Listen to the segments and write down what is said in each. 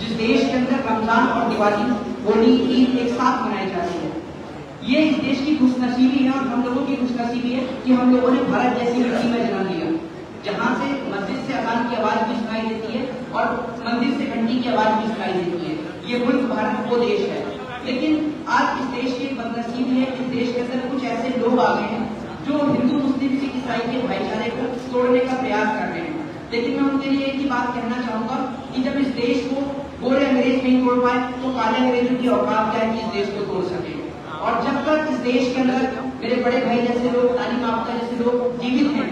जिस देश के अंदर रमजान और दिवाली, होली, ईद एक साथ मनाई जाती है। ये इस देश की खुशनसीबी है और हम लोगों की खुशनसीबी है कि हम लोगों ने भारत जैसी मिट्टी में जन्म लिया, जहाँ से मस्जिद से अजान की आवाज भी सुनाई देती है और मंदिर से घंटी की आवाज भी सुनाई देती है। ये मुल्क भारत वो देश है। लेकिन आज इस देश की बदनसीबी है, इस देश के अंदर कुछ ऐसे लोग आ गए हैं जो हिंदू, मुस्लिम, सिख, ईसाई के भाईचारे को तोड़ने का प्रयास कर रहे हैं। लेकिन मैं उनके लिए एक ही बात कहना चाहूंगा कि जब इस देश को गोरे अंग्रेज नहीं तोड़ पाए तो काले अंग्रेजों की औकात क्या है कि इस देश को तोड़ सके। और जब तक इस देश के अंदर मेरे बड़े भाई जैसे लोग, तालिम याफ्ता जैसे लोग जीवित हैं,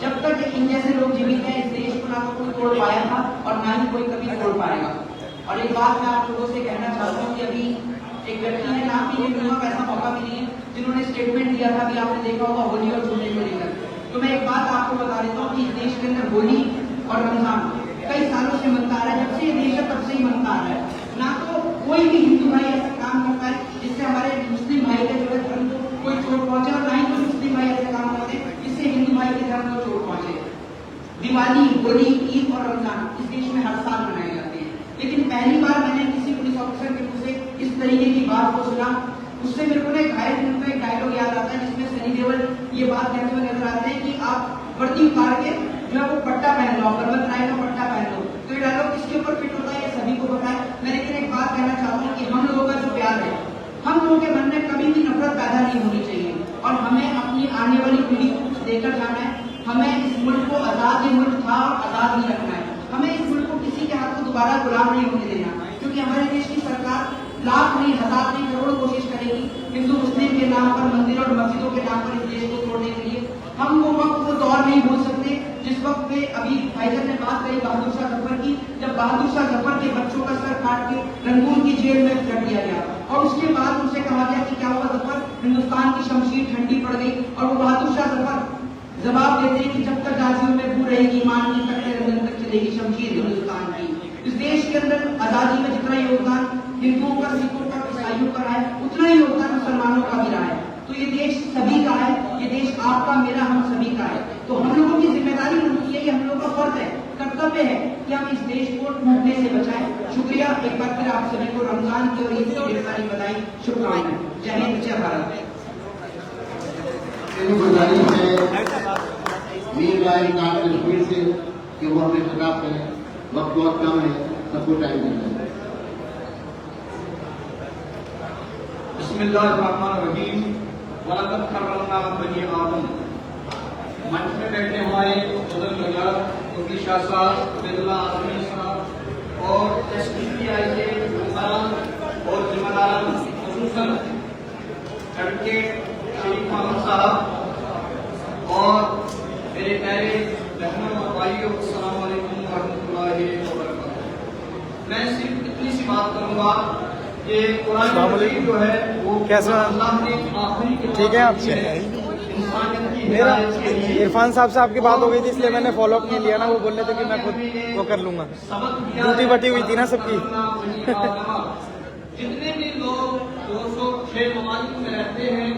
जब तक इन जैसे लोग जीवित हैं, इस देश को ना तो कोई तोड़ पाया था और ना ही कोई कभी तोड़ पाएगा। और एक बात मैं आप लोगों से कहना चाहता हूँ कि अभी एक व्यक्ति है, नाम भी नहीं लूंगा, ऐसा मौका भी नहीं है, जिन्होंने स्टेटमेंट दिया था कि आपने देखा होगा होली और चूल्हे को लेकर। तो मैं एक बात आपको बता देता हूँ कि इस देश के अंदर होली और रमजान कई सालों से मनता आ रहा है। जब से ये देश है तब से ही मनता आ रहा है। ना तो कोई भी हिंदू भाई ऐसा काम करता है जिससे हमारे मुस्लिम भाई के जो है धर्म को कोई चोट पहुंचे, और ना ही कोई मुस्लिम भाई ऐसा काम करते जिससे हिंदू भाई के धर्म को चोट पहुंचे। दिवाली, होली, ईद और रमजान इस देश में हर साल मनाए जाते हैं, लेकिन पहली बार मैंने किसी पुलिस ऑफिसर के मुंह से इस तरीके की बात को सुना। उससे मेरे को ना घायल फिल्म का एक डायलॉग याद आता है जिसमें सनी देओल ये बात कहते हुए नजर आते हैं कि आप वर्दी उतार के जो है वो पट्टा पहन लो, गलत राय का पट्टा पहन लो। तो ये डायलॉग किसके ऊपर फिट होता है ये सभी को पता है। मैं लेकिन एक बात कहना चाहता हूँ कि हम लोगों का जो प्यार है, हम लोगों के मन में कभी भी नफरत पैदा नहीं होनी चाहिए और हमें अपनी आने वाली पीढ़ी को कुछ देकर जाना है। हमें इस मुल्क को आजाद, ये मुल्क था और आजाद ही रखना है। हमें इस मुल्क को किसी के हाथ को दोबारा गुलाम नहीं होने देना, क्योंकि हमारे देश की सरकार लाख नहीं, हजार नहीं, करोड़ कोशिश करेगी हिंदू मुस्लिम के नाम पर, मंदिर और मस्जिदों के नाम पर इस देश को तोड़ने के लिए। हम वो वक्त, वो दौर नहीं भूल सकते जिस वक्त पे अभी भाईजान ने बात करी बहादुर शाह जफर की, जब बहादुर शाह जफर के बच्चों का सर काट के रंगून की जेल में रख दिया गया और उसके बाद उनसे कहा गया कि क्या हुआ जफर, हिंदुस्तान की शमशीर ठंडी पड़ गई। और वो बहादुर शाह जफर जवाब देते हैं कि जब तक गाजियों में बू रहेगी ईमान की तक रंगन तक चलेगी शमशीर हिंदुस्तान की। इस देश के अंदर आजादी में जितना योगदान हिंदुओं का, सिखों का, ईसाइयों का रहा है, उतना ही योगदान मुसलमानों का भी रहा है। तो ये देश सभी का है, ये देश आपका, मेरा, हम सभी का है। तो हम लोगों की जिम्मेदारी बनती है, ये हम लोगों का फर्ज है, कर्तव्य है कि हम इस देश को टूटने से बचाएं। शुक्रिया एक बार फिर आप सभी को रमजान की और ईद की ढेर सारी बधाई, शुभकामनाएं। जय हिंद, जय भारत। मीर से कि वो हमें खिताब करें, वक्त बहुत कम है, सबको टाइम देना है। बिस्मिल्लाहिर्रहमानिर्रहीम। वलक़द कर्रमना बनी आदम। मंच में बैठे हमारे बुजुर्ग उर्गी शाह साहब, बिरला आजमी साहब और एसडीपीआई के मेंबरान और जिम्मेदारान, खुसूसन एडवोकेट शरीफ मोहम्मद साहब और मेरे प्यारे बहनों और भाइयों, अस्सलाम वालेकुम रहमतुल्लाहि व बरकातहू। मैं सिर्फ इतनी सी बात करूंगा कि कुरान मजीद जो है वो कैसा अल्लाह ने आखिरी ठीक है आपसे? मेरा इरफान साहब से आपकी बात हो गई थी इसलिए मैंने फॉलो अप नहीं लिया ना। वो बोल रहे थे कि मैं खुद वो कर लूंगा, ड्यूटी बटी हुई थी ना सबकी। जितने भी लोग 206 ममालिक में रहते हैं,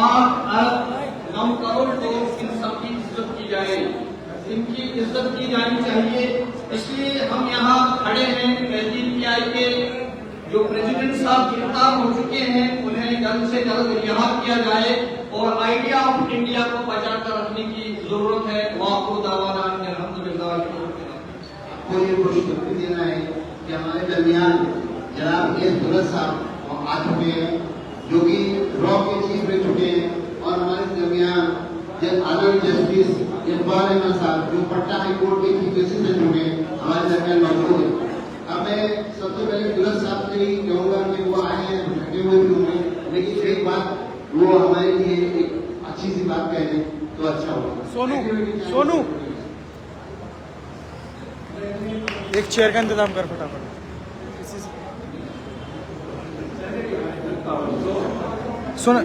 8 अरब 9 करोड़ लोग, इन सबकी इज्जत की जाए, इनकी इज्जत की जानी चाहिए। इसलिए हम यहाँ खड़े हैं। एसडीपीआई के जो प्रेसिडेंट साहब गिरफ्तार हो चुके हैं उन्हें जल्द से जल्द रिहा किया जाए और आइडिया ऑफ इंडिया को बचा कर रखने की जरूरत है। आपको ये खुशखबरी देना है कि हमारे दरमियान जनाब दुलत साहब आ चुके हैं, जो कि रॉ के चीफ रह चुके हैं, और हमारे दरमियान ऑनरेबल जस्टिस इकबाल अहमद साहब जो पटना हाई कोर्ट के चीफ जस्टिस रह चुके हैं, हमारे दरमियान मौजूद है। अब मैं सबसे पहले दुलत साहब से ही कहूँगा कि वो आए हैं, थके हुए भी होंगे, लेकिन एक बात वो हमारे लिए एक अच्छी सी बात कह दें तो अच्छा होगा। सोनू एक चेयर का इंतजाम कर फटाफट। सुन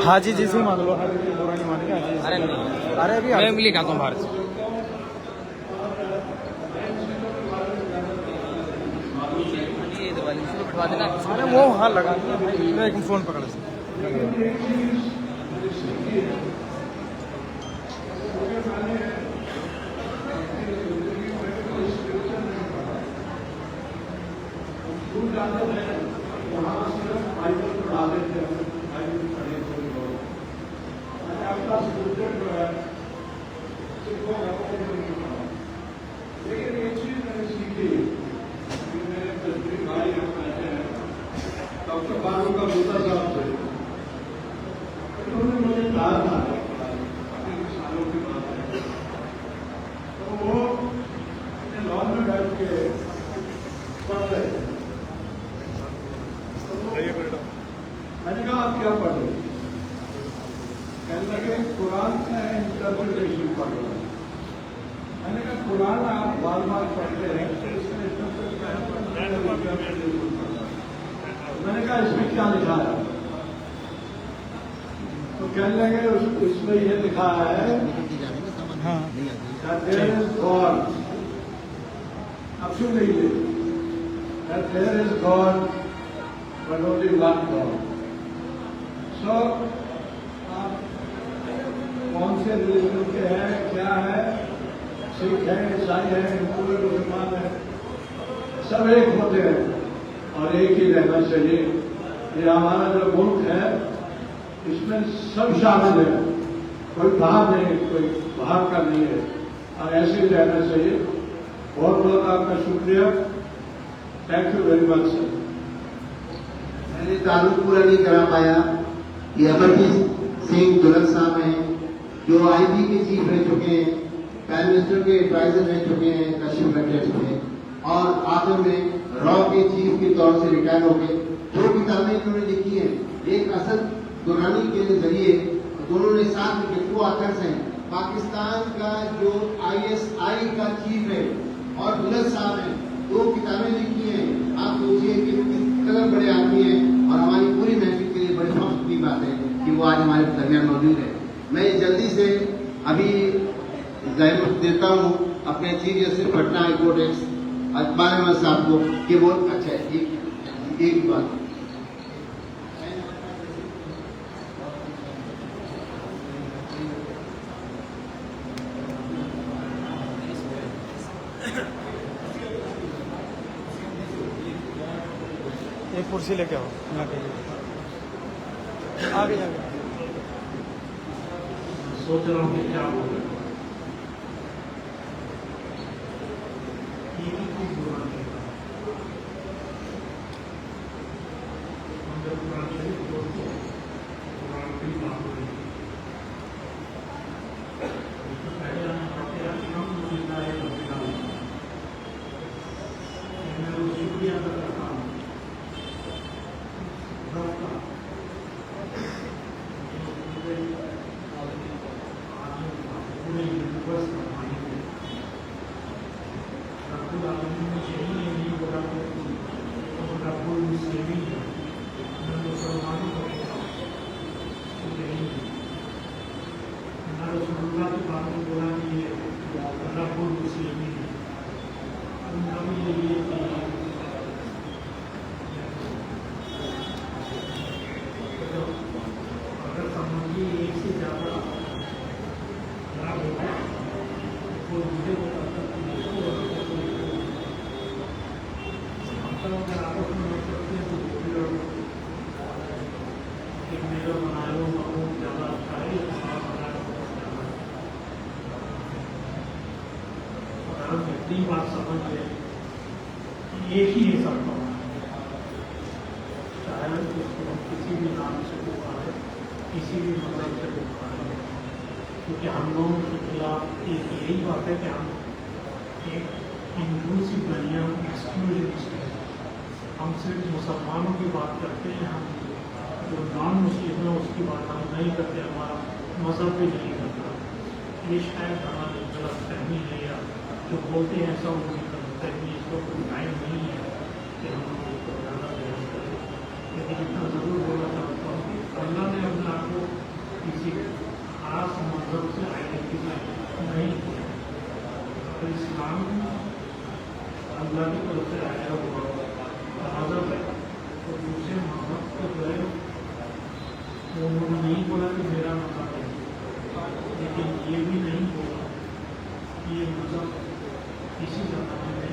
हाजी जी से मान लो, बुरा नहीं मानेगा। अरे नहीं, अरे अभी मैं मिली खाता हूँ बाहर से। अरे वो हाँ लगा मैं एक फोन पकड़ा से। स्कूल जाते थे वहाँ सिर्फ बाइबल पढ़ा देते हैं, बाइबल पढ़े थोड़ी बहुत। आपका स्टूडेंट जो है सिर्फ लेकिन एक चीज मैंने सीखी कि मेरे तस्वीर भाई हम कहते हैं डॉक्टर बाबू का बूटा साहब थे, उन्होंने मुझे कहा था काफी सालों की बात है, तो वो अपने लॉन में बैठ के पढ़ रहे थे। तो मैंने कहा आप क्या पढ़ रहे? कहने लगे कुरान का इंटरप्रिटेशन पढ़ रहे हैं। मैंने कहा कुरान आप बार बार पढ़ते हैं तो इसका इंटरप्रिटेशन मैंने कहा इसमें क्या लिखा है? तो कहने लगे इसमें ये लिखा है that there is God. अब सुन लीजिए, that there is God but only one God. So आप कौन से रिलीजन के हैं, क्या है, सिख है, ईसाई है, हिंदू है, मुसलमान है, सब एक होते हैं और एक ही रहना चाहिए। ये हमारा जो मुल्क है इसमें सब शामिल है, कोई बाहर नहीं, कोई बाहर का नहीं है और ऐसे ही रहना चाहिए। बहुत बहुत आपका शुक्रिया, thank you very much sir. मैंने ताल्लुक पूरा नहीं करा पाया। ये अमरजीत सिंह दुलत साहब हैं जो आईबी के चीफ रह चुके हैं, प्राइम मिनिस्टर के एडवाइजर रह चुके हैं कश्मीर बजट में, और आखिर में रॉ के चीफ के तौर से रिटायर हो गए। जो किताबें इन्होंने लिखी हैं, एक असद दुरानी के जरिए दोनों ने साथ में को आकर्ष हैं। पाकिस्तान का जो ISI का चीफ है और दुलत साहब हैं, दो किताबें लिखी हैं। आप सोचिए कि किस कदर बड़े आदमी हैं और हमारी पूरी महफिल के लिए बड़ी फख्र की बात है कि वो आज हमारे दरमियान मौजूद है। मैं जल्दी से अभी जाहिर देता हूँ अपने chief justice Patna high court ex Akbar Ahmad साहब को कि वो अच्छा एक बात एक कुर्सी लेके आओ, यहाँ के आगे जाके सोच रहा हूँ कि क्या बोले। ये भी कोई बुरा नहीं था। हम जब कुरान शरीफ बोलते हैं, कुरान की बात हो रही है, तो पहले हम पढ़ते हैं कि हम मुझे है मैं वो शुक्रिया अदा करता हूँ पूरे यूनिवर्स का मालिक है। रब्बुल आलमीन ने यही नहीं बोला तो रब्बुल मुस्लिमीन है, मैं मुसलमानों को कहता हूँ तो यही है। मैं रसूलुल्लाह के बारे में बोला कि ये रब्बुल मुस्लिमीन है, उनका भी यही है कि अगर समझिए एक से ज़्यादा खराब हो गया तो मुझे बताता कि इसको अगर आपस में लग सकते हैं तो कि मेरा बनाया हुआ माहौल ज़्यादा अच्छा है, हमारा बनाया हुआ ज़्यादा है। और हम इतनी बात समझ लें कि एक ही है सबका, चाहे उसको हम किसी भी नाम से पुकारें, किसी भी मतलब से पुकारें, क्योंकि हम लोगों के खिलाफ एक यही बात है कि हम एक इंक्लूसिव दुनिया में एक्सक्लूसिविस्ट है। हम सिर्फ मुसलमानों की बात करते हैं, हम जो नॉन मुस्लिम है उसकी बात हम नहीं करते, हमारा मज़हब भी नहीं करता। ये शायद हमारी गलत फहमी है, या जो बोलते हैं ऐसा उनकी गलत फहमी, इसको कोई टाइम नहीं है कि हम लोग इसको ज़्यादा बहस करें। लेकिन इतना ज़रूर बोलना चाहता हूँ कि अल्लाह ने अपने आप को किसी खास मजहब से आइडेंटिफाई नहीं किया। तो इस्लाम अल्लाह की तरफ से आया हुआ मजहब है, तो दूसरे मजहब को जो है उन्होंने नहीं बोला कि मेरा मजहब है, लेकिन ये भी नहीं बोला कि ये मजहब किसी ज़माने में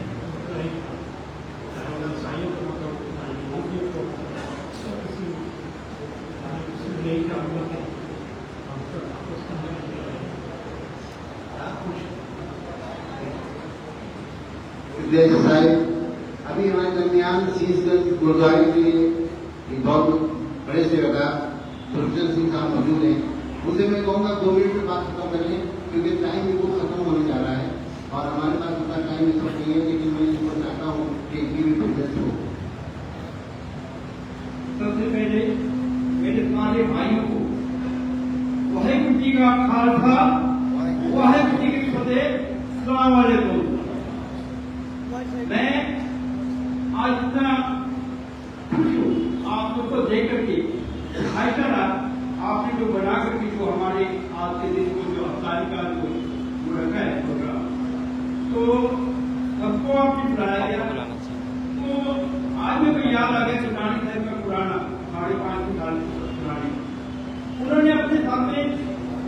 नहीं था, चाहे वो ईसाइयों का मजहब विजय साहिब, अभी हमारे दरमियान शीशगंज गुरुद्वारे के एक बहुत बड़े सेवक सुरक्षण सिंह साहब मौजूद हैं। उनसे मैं कहूँगा 2 मिनट में बात खत्म कर लें, क्योंकि टाइम भी बहुत खत्म होने जा रहा है और हमारे पास उतना टाइम इस वक्त नहीं है, लेकिन मैं इसको चाहता हूँ कि इनकी भी प्रेजेंस हो। सबसे पहले मेरे सारे भाइयों को वाहिगुरू जी का खालसा वाहिगुरू जी की फतेह, अस्सलाम वालेकुम। मैं आज इतना खुश हूँ आप लोग को देख करके। भाईचारा आपने जो बना करके जो हमारे आज के दिन को जो अफ्तारी का जो रखा है प्रोग्राम, तो सबको आपने बुलाया गया। तो आज मेरे को याद आ गया चुनानी साहब का पुराना 5.5 साल पुरानी, उन्होंने अपने सामने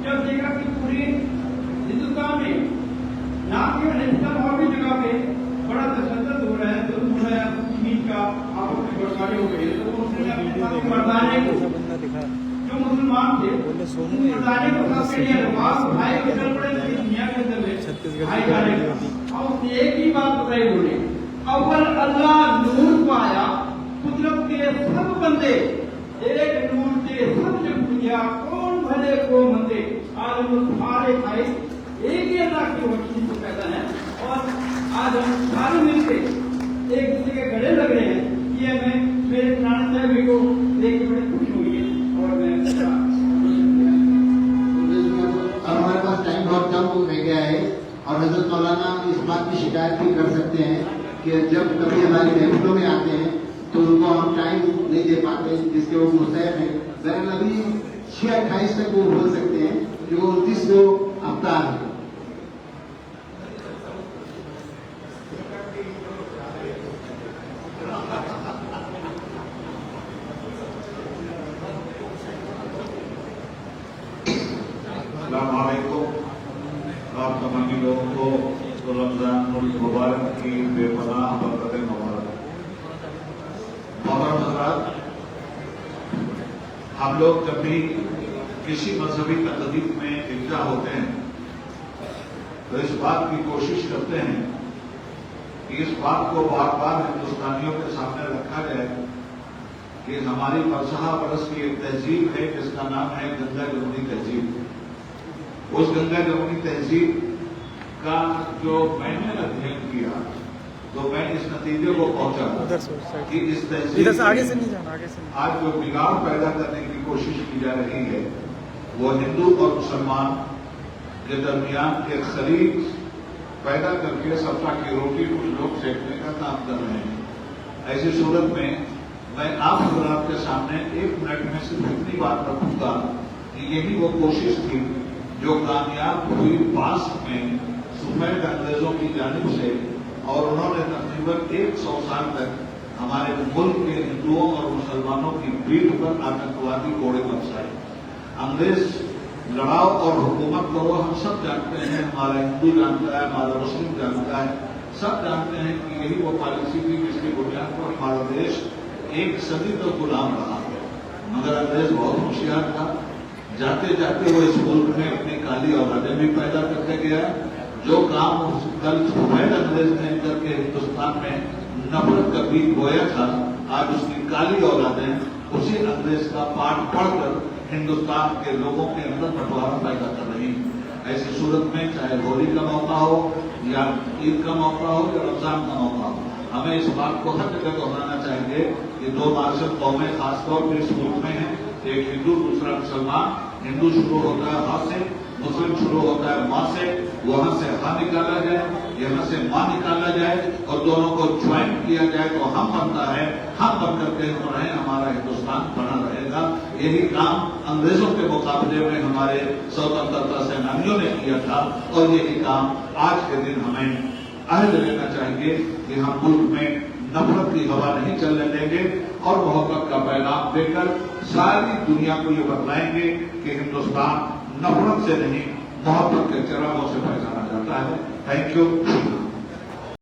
जब देखा कि पूरे हिंदुस्तान में ना केवल हिंदुस्तान और भी जगह पे बड़ा तशद्दुद हो रहा है, तो उन्होंने ईद का आपस में बंटवारे हो गए, तो उन्होंने अपने साथ मर्दाने को जो मुसलमान थे मर्दाने को सबके लिए नमाज भाई को चल पड़े थे दुनिया के अंदर में भाईचारे का। और एक ही बात बताई बोले, अव्वल अल्लाह नूर पाया कुदरत के सब बंदे, एक नूर से सब जग गया, कौन भले को मंदे, आज हम सारे भाई एक ही अल्लाह की वकील से पैदा है और आज हम सारे मिलकर एक दूसरे के गले लग रहे हैं। ये मैं मेरे पुराने साहब को देख के बड़ी खुश हुई है और मैं और हमारे पास टाइम बहुत कम हो गया है और हजरत मौलाना इस बात की शिकायत भी कर सकते हैं कि जब कभी हमारी महफिलों में आते हैं तो उनको हम टाइम नहीं दे पाते, जिसके वो मुस्तैद हैं। बहरहाल अभी 6-28 तक वो बोल सकते हैं, जो 29 को अवतार है। आप तमामी लोगों को तो रमजान मुबारक की बेपनाह बरकत मुबारक। मोहतरम हज़रात, हम लोग जब भी किसी मजहबी तकलीफ में इकट्ठा होते हैं तो इस बात की कोशिश करते हैं कि इस बात को बार बार हिंदुस्तानियों के सामने रखा जाए कि हमारी 50 बरस की एक तहजीब है जिसका नाम है गंगा जमुनी तहजीब। उस गंगा जमुनी तहजीब का जो मैंने अध्ययन किया तो मैं इस नतीजे को पहुंचा कि इस तहजीब आगे से नहीं जाना, आगे से नहीं। आज जो बिगाड़ पैदा करने की कोशिश की जा रही है वो हिंदू और मुसलमान के दरमियान एक खलीज पैदा करके सत्ता की रोटी कुछ लोग सेकने का काम कर रहे हैं। ऐसी सूरत में मैं आप हज़रात के सामने 1 मिनट में सिर्फ इतनी बात रखूंगा कि यही वो कोशिश थी जो कामयाब हुई पास में सफेद अंग्रेजों की जानिब से, और उन्होंने तकरीबन 100 साल तक हमारे मुल्क के हिंदुओं और मुसलमानों की पीठ पर आतंकवादी कोड़े बरसाए। अंग्रेज लड़ाओ और हुकूमत करो, हम सब जानते हैं, हमारा हिंदू जानता है, हमारा मुस्लिम जानता है, सब जानते हैं कि यही वो पॉलिसी थी जिसकी बुनियाद पर हमारा देश 1 सदी तक गुलाम रहा है। मगर अंग्रेज बहुत होशियार था, जाते जाते वो इस मुल्क में अपनी काली औलादें भी पैदा करके गया। जो काम कल सफेद अंग्रेज ने करके हिंदुस्तान में नफरत का बीज बोया था, आज उसकी काली औलादें उसी अंग्रेज का पाठ पढ़कर हिंदुस्तान के लोगों के अंदर बंटवारा पैदा कर रही है। ऐसी सूरत में चाहे होली का मौका हो या ईद का मौका हो या रमजान का मौका हो, हमें इस बात को हर जगह दोहराना चाहिए कि 2 मार्शल कौमें खासतौर पर इस मुल्क में हैं, एक हिंदू दूसरा मुसलमान। हिंदू शुरू होता है हाथ से, मुस्लिम शुरू होता है माँ से, वहां से हा निकाला जाए, यहाँ से माँ निकाला जाए और दोनों को ज्वाइन किया जाए तो हम बनता है, हम बनकर के रहे, हमारा हिंदुस्तान बना रहेगा। यही काम अंग्रेजों के मुकाबले में हमारे स्वतंत्रता सेनानियों ने किया था और यही काम आज के दिन हमें अहद लेना चाहिए कि हम मुल्क में नफरत की हवा नहीं चलने देंगे और मोहब्बत का पैगाम देकर सारी दुनिया को ये बतलाएंगे कि हिंदुस्तान नफरत से नहीं मोहब्बत के चिरागों से पहचाना जाता है। Thank you.